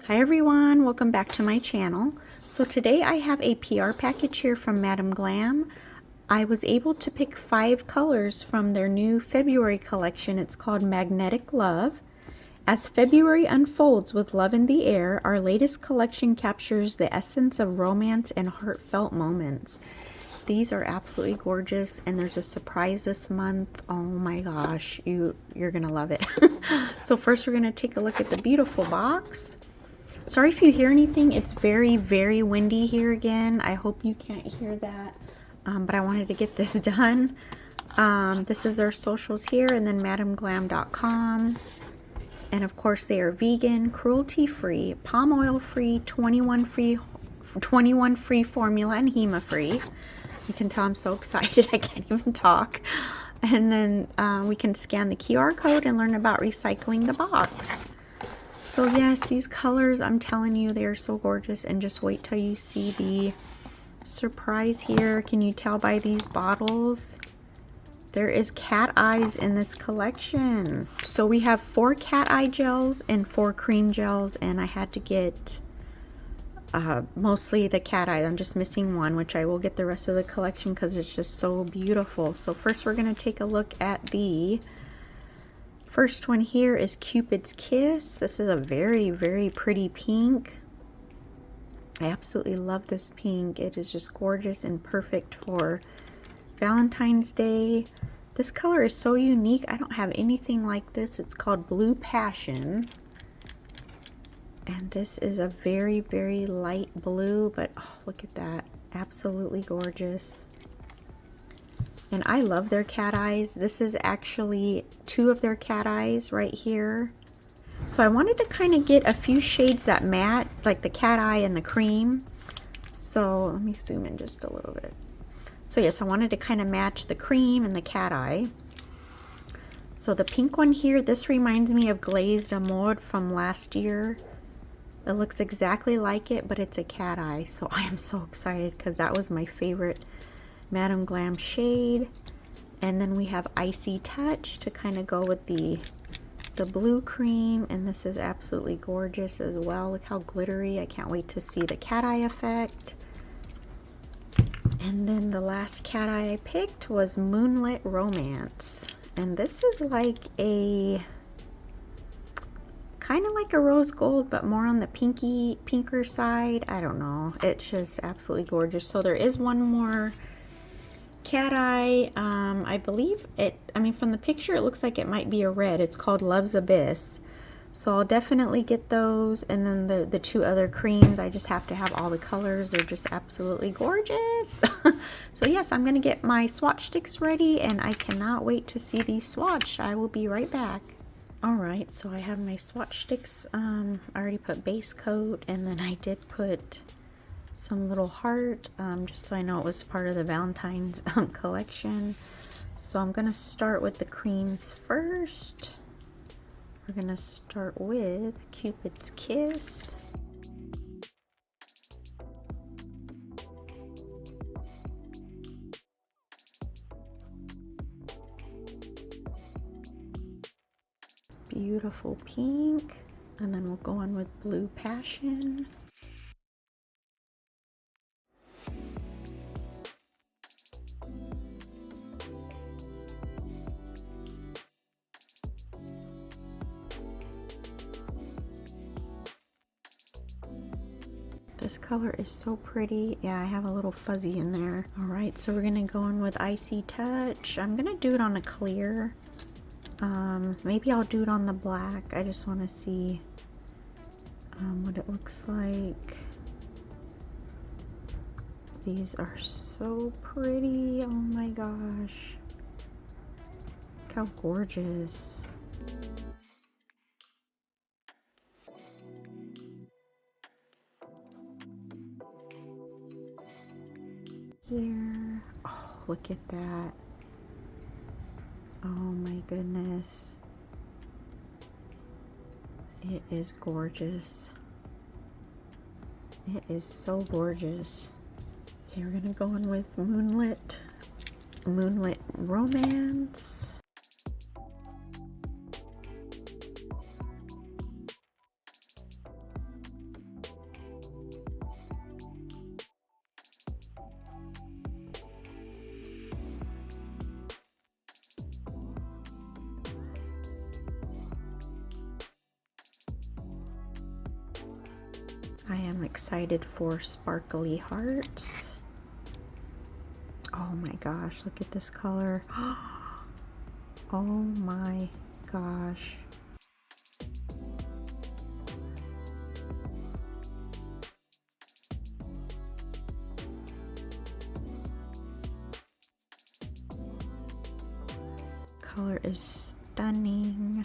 Hi everyone, welcome back to my channel. So today I have a PR package here from Madam Glam. I was able to pick 5 colors from their new February collection. It's called Magnetic Love. As February unfolds with love in the air, our latest collection captures the essence of romance and heartfelt moments. These are absolutely gorgeous, and there's a surprise this month. Oh my gosh, you're gonna love it. So first we're gonna take a look at the beautiful box. Sorry if you hear anything. It's very, very windy here again. I hope you can't hear that, but I wanted to get this done. This is their socials here, and then madamglam.com. And of course they are vegan, cruelty-free, palm oil-free, 21 free formula, and HEMA-free. You can tell I'm so excited I can't even talk. And then we can scan the QR code and learn about recycling the box. So yes, these colors, I'm telling you, they are so gorgeous. And just wait till you see the surprise here. Can you tell by these bottles? There is cat eyes in this collection. So we have 4 cat eye gels and 4 cream gels, and I had to get mostly the cat eye. I'm just missing one, which I will get the rest of the collection because it's just so beautiful. So first we're going to take a look at the first one here is Cupid's Kiss. This is a very, very pretty pink. I absolutely love this pink. It is just gorgeous and perfect for Valentine's Day. This color is so unique. I don't have anything like this. It's called Blue Passion. And this is a very, very light blue, but oh, look at that. Absolutely gorgeous. And I love their cat eyes. This is actually 2 of their cat eyes right here. So I wanted to kind of get a few shades that matte, like the cat eye and the cream. So let me zoom in just a little bit. So yes, I wanted to kind of match the cream and the cat eye. So the pink one here, this reminds me of Glazed Amore from last year. It looks exactly like it, but it's a cat eye. So I am so excited because that was my favorite Madam Glam shade. And then we have Icy Touch to kind of go with the blue cream. And this is absolutely gorgeous as well. Look how glittery. I can't wait to see the cat eye effect. And then the last cat eye I picked was Moonlit Romance. And this is like a kind of like a rose gold, but more on the pinker side. I don't know. It's just absolutely gorgeous. So there is one more cat eye. I believe it, I mean, from the picture it looks like it might be a red. It's called Love's Abyss. So I'll definitely get those. And then the 2 other creams, I just have to have all the colors. They're just absolutely gorgeous. So yes, I'm going to get my swatch sticks ready, and I cannot wait to see these swatched. I will be right back. Alright, so I have my swatch sticks. I already put base coat, and then I did put some little heart, just so I know it was part of the Valentine's collection. So I'm going to start with the creams first. We're going to start with Cupid's Kiss. Beautiful pink. And then we'll go on with Blue Passion. This color is so pretty. Yeah, I have a little fuzzy in there. All right, so we're gonna go in with Icy Touch. I'm gonna do it on a clear. Maybe I'll do it on the black. I just want to see what it looks like. These are so pretty. Oh my gosh. Look how gorgeous. Here. Oh, look at that. Oh my goodness. It is gorgeous. It is so gorgeous. Okay, we're gonna go in with Moonlit Romance. I am excited for sparkly hearts. Oh my gosh, look at this color. Oh my gosh. Color is stunning.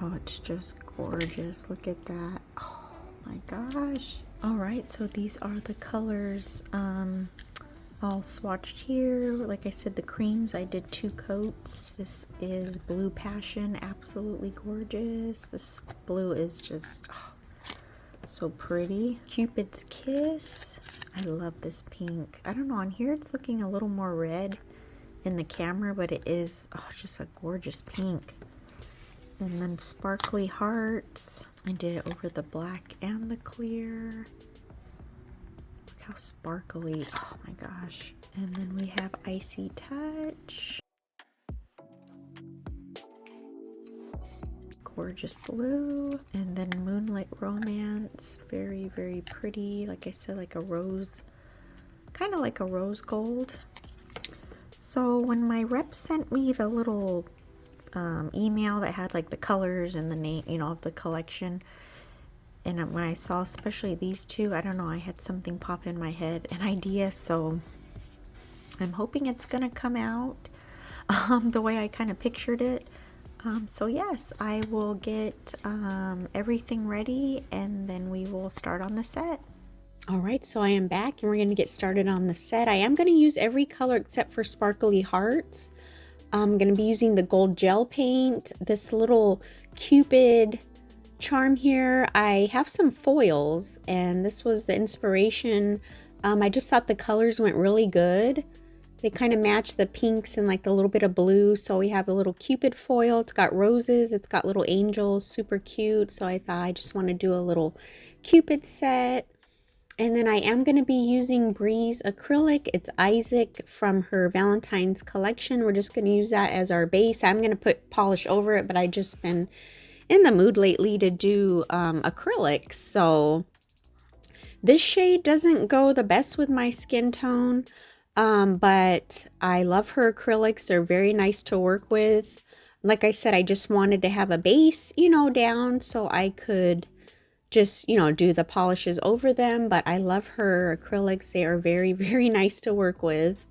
Oh, it's just gorgeous. Look at that. Oh my gosh. All right, so these are the colors all swatched here. Like I said, the creams, I did 2 coats. This is Blue Passion, absolutely gorgeous. This blue is just so pretty. Cupid's Kiss, I love this pink. I don't know, on here it's looking a little more red in the camera, but it is just a gorgeous pink. And then Sparkly Hearts, I did it over the black and the clear. Look how sparkly, oh my gosh. And then we have Icy Touch. Gorgeous blue. And then Moonlight Romance, very, very pretty. Like I said, like a rose, kind of like a rose gold. So when my rep sent me the little email that had like the colors and the name, you know, of the collection, and when I saw especially these two, I don't know, I had something pop in my head, an idea, so I'm hoping it's gonna come out the way I kind of pictured it. So yes, I will get everything ready and then we will start on the set. All right, so I am back and we're going to get started on the set. I am going to use every color except for Sparkly Hearts. I'm going to be using the gold gel paint, this little Cupid charm here. I have some foils and this was the inspiration. I just thought the colors went really good. They kind of match the pinks and like a little bit of blue. So we have a little Cupid foil. It's got roses. It's got little angels. Super cute. So I thought I just want to do a little Cupid set. And then I am going to be using Breeze Acrylic. It's Issac from her Valentine's collection. We're just going to use that as our base. I'm going to put polish over it, but I've just been in the mood lately to do acrylics. So this shade doesn't go the best with my skin tone. But I love her acrylics. They're very nice to work with. Like I said, I just wanted to have a base, you know, down so I could just, you know, do the polishes over them. But I love her acrylics. They are very, very nice to work with.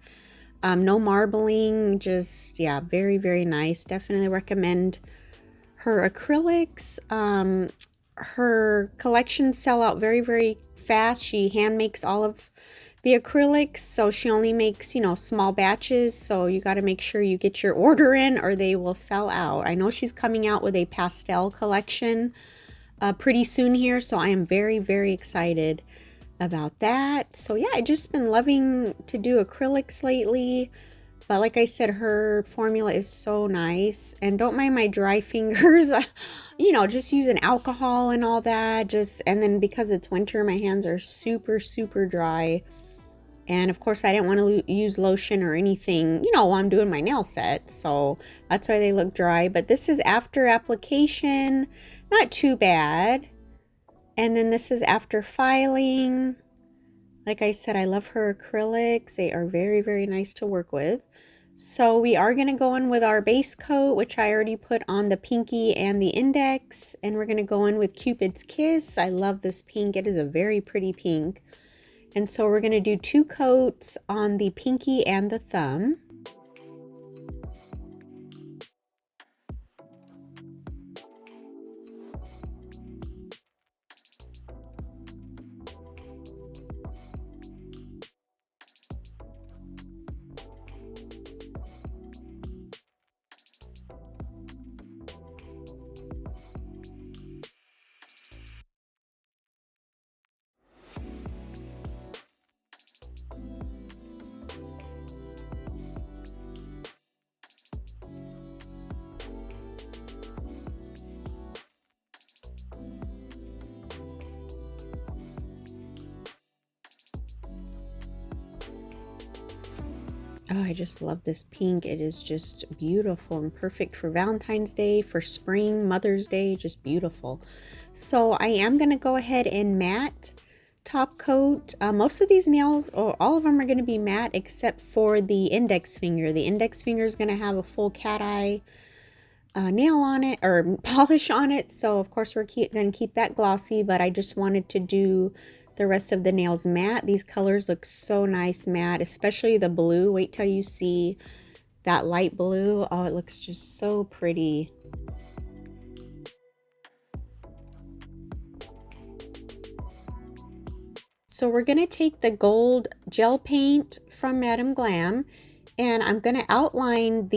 No marbling, just, yeah, very, very nice. Definitely recommend her acrylics. Her collections sell out very, very fast. She hand makes all of the acrylics, so she only makes, you know, small batches, so you got to make sure you get your order in or they will sell out. I know she's coming out with a pastel collection pretty soon here, so I am very, very excited about that. So yeah, I just been loving to do acrylics lately, but like I said, her formula is so nice. And don't mind my dry fingers. You know, just using alcohol and all that, and then because it's winter, my hands are super, super dry. And of course, I didn't want to use lotion or anything, you know, while I'm doing my nail set. So that's why they look dry. But this is after application, not too bad. And then this is after filing. Like I said, I love her acrylics. They are very, very nice to work with. So we are going to go in with our base coat, which I already put on the pinky and the index. And we're going to go in with Cupid's Kiss. I love this pink. It is a very pretty pink. And so we're going to do 2 coats on the pinky and the thumb. Oh, I just love this pink. It is just beautiful and perfect for Valentine's Day, for spring, Mother's Day, just beautiful. So I am going to go ahead and matte top coat. Most of these nails, or all of them, are going to be matte except for the index finger. The index finger is going to have a full cat eye nail on it, or polish on it. So of course we're going to keep that glossy, but I just wanted to do the rest of the nails matte. These colors look so nice matte, especially the blue. Wait till you see that light blue. Oh, it looks just so pretty. So we're going to take the gold gel paint from Madam Glam, and I'm going to outline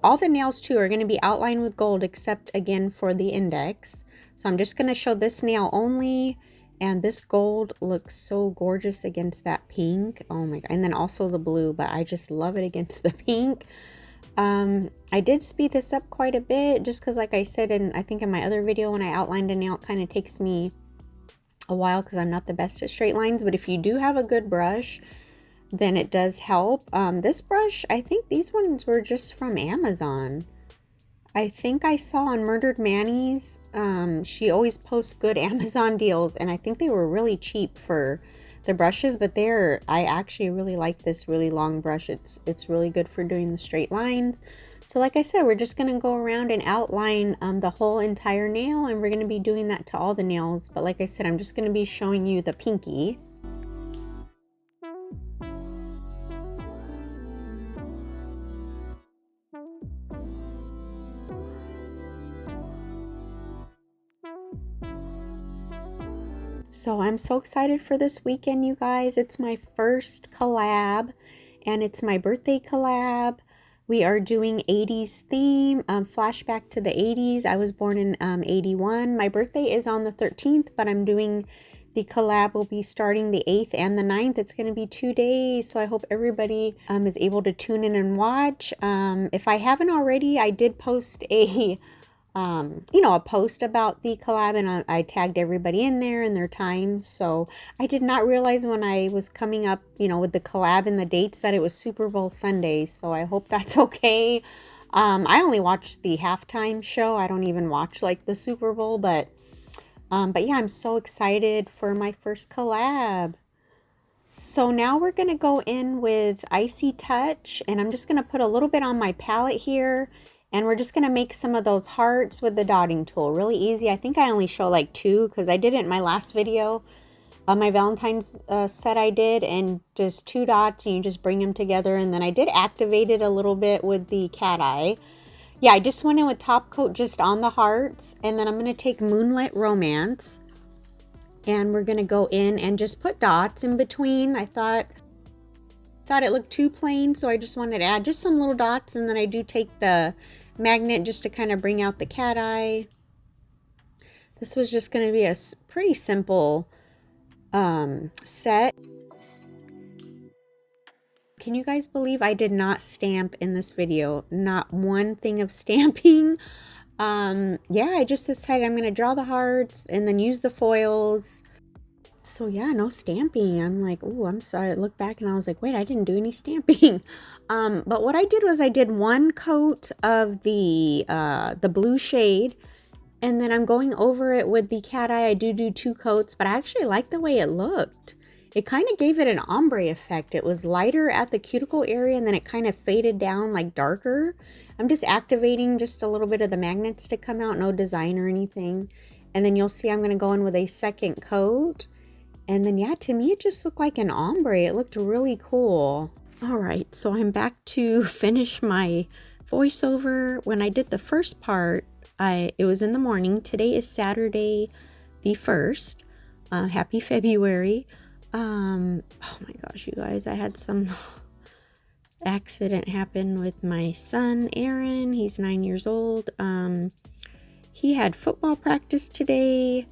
all the nails too are going to be outlined with gold, except again for the index. So I'm just going to show this nail only, and this gold looks so gorgeous against that pink. Oh my God. And then also the blue, but I just love it against the pink. I did speed this up quite a bit just because, like I said, I think in my other video when I outlined a nail, it kind of takes me a while because I'm not the best at straight lines. But if you do have a good brush, then it does help. This brush, I think these ones were just from Amazon. I think I saw on Murdered Manny's, she always posts good Amazon deals, and I think they were really cheap for the brushes, but I actually really like this really long brush. It's really good for doing the straight lines. So like I said, we're just going to go around and outline the whole entire nail, and we're going to be doing that to all the nails. But like I said, I'm just going to be showing you the pinky. So I'm so excited for this weekend, you guys. It's my first collab, and it's my birthday collab. We are doing 80s theme, flashback to the 80s. I was born in 81. My birthday is on the 13th, but I'm doing the collab will be starting the 8th and the 9th. It's going to be 2 days, so I hope everybody is able to tune in and watch. If I haven't already, I did post a a post about the collab, and I tagged everybody in there and their times. So I did not realize when I was coming up, with the collab and the dates, that it was Super Bowl Sunday. So I hope that's okay. I only watched the halftime show. I don't even watch like the Super Bowl, but yeah, I'm so excited for my first collab. So now we're going to go in with Icy Touch, and I'm just going to put a little bit on my palette here. And we're just going to make some of those hearts with the dotting tool. Really easy. I think I only show like 2 because I did it in my last video. My Valentine's set I did, and just 2 dots, and you just bring them together. And then I did activate it a little bit with the cat eye. Yeah, I just went in with top coat just on the hearts. And then I'm going to take Moonlit Romance. And we're going to go in and just put dots in between. I thought it looked too plain, so I just wanted to add just some little dots. And then I do take the magnet just to kind of bring out the cat eye. This was just going to be a pretty simple set. Can you guys believe I did not stamp in this video? Not one thing of stamping. Yeah, I just decided I'm going to draw the hearts and then use the foils. So yeah, no stamping. I'm like, oh, I'm sorry. I looked back and I was like, wait, I didn't do any stamping. But what I did was I did 1 coat of the blue shade, and then I'm going over it with the cat eye. I do 2 coats, but I actually like the way it looked. It kind of gave it an ombre effect. It was lighter at the cuticle area, and then it kind of faded down like darker. I'm just activating just a little bit of the magnets to come out, no design or anything. And then you'll see I'm going to go in with a second coat. And then, yeah, to me, it just looked like an ombre. It looked really cool. All right, so I'm back to finish my voiceover. When I did the first part, it was in the morning. Today is Saturday the 1st. Happy February. Oh my gosh, you guys, I had some accident happen with my son, Aaron. He's 9 years old. He had football practice today.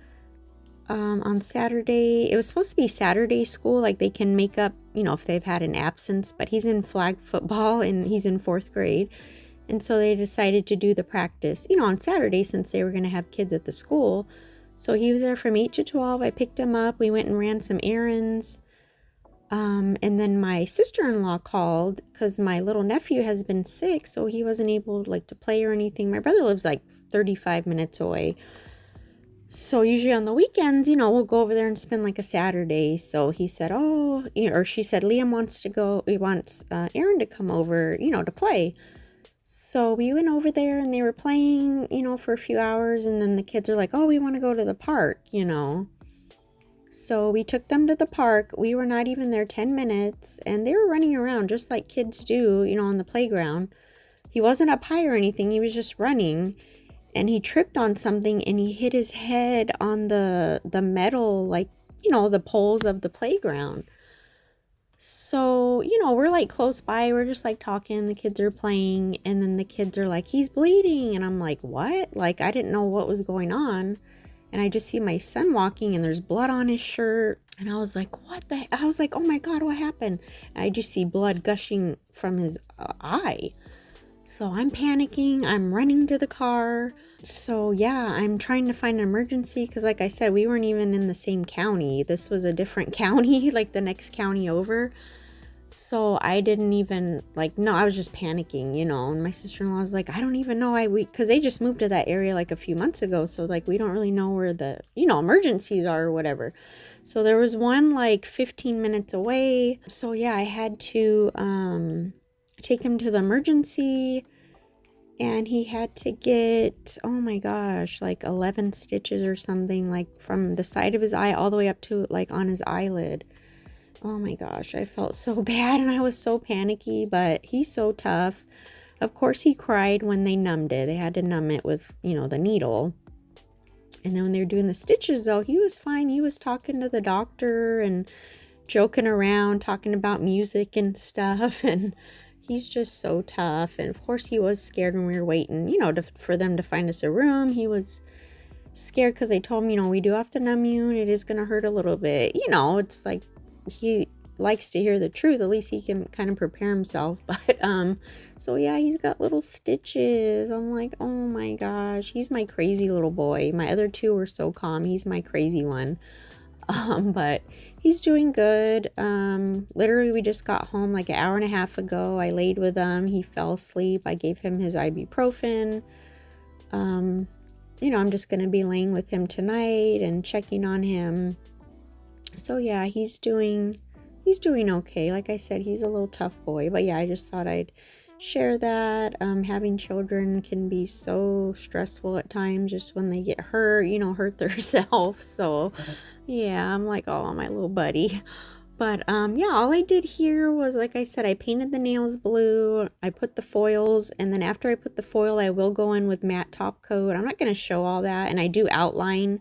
On Saturday. It was supposed to be Saturday school, like they can make up, if they've had an absence, but he's in flag football and he's in 4th grade. And so they decided to do the practice, on Saturday, since they were going to have kids at the school. So he was there from 8 to 12. I picked him up. We went and ran some errands. And then my sister-in-law called because my little nephew has been sick, so he wasn't able like to play or anything. My brother lives like 35 minutes away. So usually on the weekends, you know, we'll go over there and spend like a Saturday. So he said, oh, or she said, Liam wants to go, he wants Aaron to come over, you know, to play. So we went over there and they were playing, you know, for a few hours. And then the kids are like, oh, we want to go to the park, you know. So we took them to the park. We were not even there 10 minutes and they were running around just like kids do, you know, on the playground. He wasn't up high or anything. He was just running. And he tripped on something and he hit his head on the metal, like, you know, the poles of the playground. So, you know, we're like close by. We're just like talking. The kids are playing. And then the kids are like, he's bleeding. And I'm like, what? Like, I didn't know what was going on. And I just see my son walking and there's blood on his shirt. And I was like, what the? I was like, oh my God, what happened? And I just see blood gushing from his eye. So I'm panicking, I'm running to the car. So yeah, I'm trying to find an emergency because like I said, we weren't even in the same county. This was a different county, like the next county over. So I didn't even no, I was just panicking, you know. And my sister-in-law was like, I don't even know because they just moved to that area like a few months ago. So like we don't really know where the, you know, emergencies are or whatever. So there was one like 15 minutes away. So yeah, I had to take him to the emergency and he had to get, oh my gosh, like 11 stitches or something, like from the side of his eye all the way up to like on his eyelid. Oh my gosh, I felt so bad and I was so panicky, but he's so tough. Of course he cried when they numbed it. They had to numb it with, you know, the needle. And then when they were doing the stitches though, he was fine. He was talking to the doctor and joking around, talking about music and stuff, and he's just so tough. And of course he was scared when we were waiting, you know, for them to find us a room. He was scared because they told him, you know, we do have to numb you and it is going to hurt a little bit. You know, it's like he likes to hear the truth. At least he can kind of prepare himself. But so yeah, he's got little stitches. I'm like, oh my gosh, he's my crazy little boy. My other two were so calm. He's my crazy one. But he's doing good. Literally we just got home like an hour and a half ago. I laid with him. He fell asleep. I gave him his ibuprofen. You know, I'm just going to be laying with him tonight and checking on him. So yeah, he's doing okay. Like I said, he's a little tough boy, but yeah, I just thought I'd share that. Having children can be so stressful at times, just when they get hurt, you know, hurt themselves. So yeah, I'm like, oh, my little buddy. But yeah, all I did here was, like I said, I painted the nails blue. I put the foils, and then after I put the foil, I will go in with matte top coat. I'm not going to show all that, and I do outline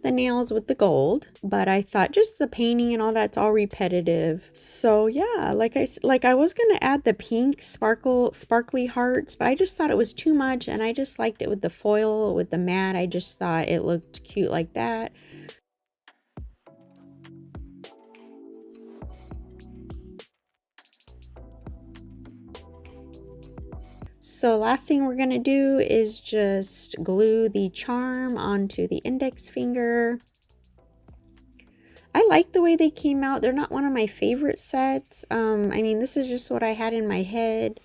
the nails with the gold, but I thought just the painting and all that's all repetitive. So yeah, like I was gonna add the pink sparkly hearts, but I just thought it was too much, and I just liked it with the foil, with the matte. I just thought it looked cute like that. So last thing we're gonna do is just glue the charm onto the index finger. I like the way they came out. They're not one of my favorite sets. I mean, this is just what I had in my head.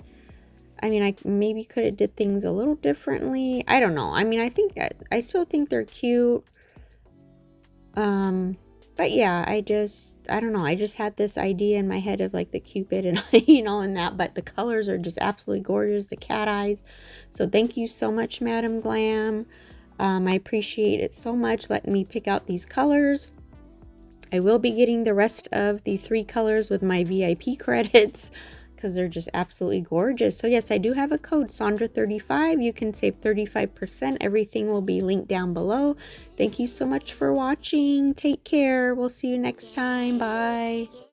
I mean, I maybe could have did things a little differently. I don't know. I mean, I still think they're cute. But yeah, I don't know. I just had this idea in my head of like the Cupid and, you know, and that, but the colors are just absolutely gorgeous. The cat eyes. So thank you so much, Madam Glam. I appreciate it so much letting me pick out these colors. I will be getting the rest of the 3 colors with my VIP credits because they're just absolutely gorgeous. So yes, I do have a code, Sondra35. You can save 35%. Everything will be linked down below. Thank you so much for watching. Take care. We'll see you next time. Bye.